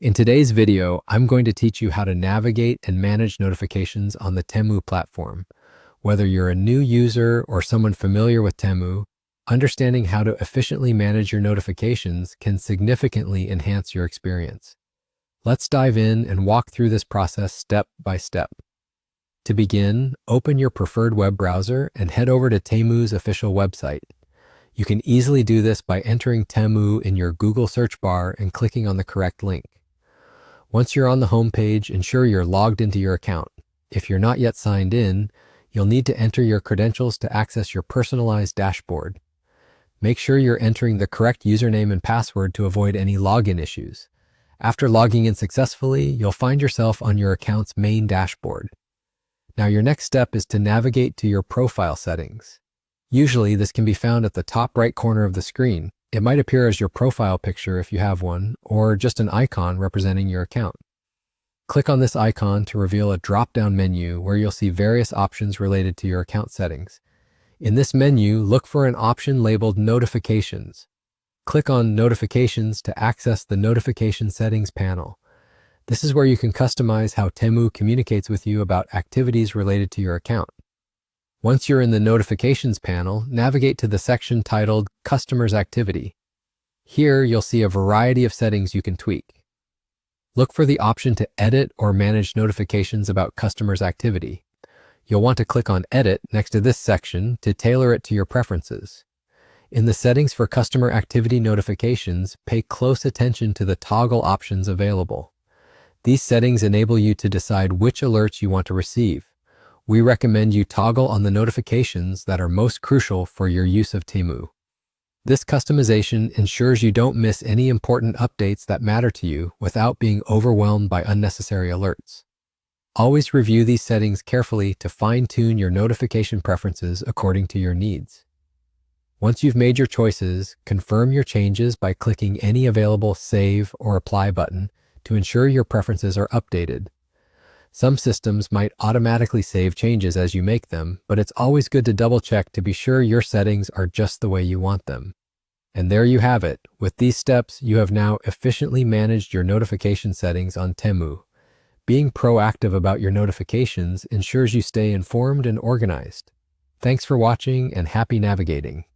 In today's video, I'm going to teach you how to navigate and manage notifications on the Temu platform. Whether you're a new user or someone familiar with Temu, understanding how to efficiently manage your notifications can significantly enhance your experience. Let's dive in and walk through this process step by step. To begin, open your preferred web browser and head over to Temu's official website. You can easily do this by entering Temu in your Google search bar and clicking on the correct link. Once you're on the home page, ensure you're logged into your account. If you're not yet signed in, you'll need to enter your credentials to access your personalized dashboard. Make sure you're entering the correct username and password to avoid any login issues. After logging in successfully, you'll find yourself on your account's main dashboard. Now, your next step is to navigate to your profile settings. Usually, this can be found at the top right corner of the screen. It might appear as your profile picture if you have one, or just an icon representing your account. Click on this icon to reveal a drop-down menu where you'll see various options related to your account settings. In this menu, look for an option labeled Notifications. Click on Notifications to access the Notification Settings panel. This is where you can customize how Temu communicates with you about activities related to your account. Once you're in the Notifications panel, navigate to the section titled Customers Activity. Here, you'll see a variety of settings you can tweak. Look for the option to edit or manage notifications about customers' activity. You'll want to click on Edit next to this section to tailor it to your preferences. In the settings for customer activity notifications, pay close attention to the toggle options available. These settings enable you to decide which alerts you want to receive. We recommend you toggle on the notifications that are most crucial for your use of Temu. This customization ensures you don't miss any important updates that matter to you without being overwhelmed by unnecessary alerts. Always review these settings carefully to fine-tune your notification preferences according to your needs. Once you've made your choices, confirm your changes by clicking any available Save or Apply button to ensure your preferences are updated. Some systems might automatically save changes as you make them, but it's always good to double-check to be sure your settings are just the way you want them. And there you have it. With these steps, you have now efficiently managed your notification settings on Temu. Being proactive about your notifications ensures you stay informed and organized. Thanks for watching and happy navigating.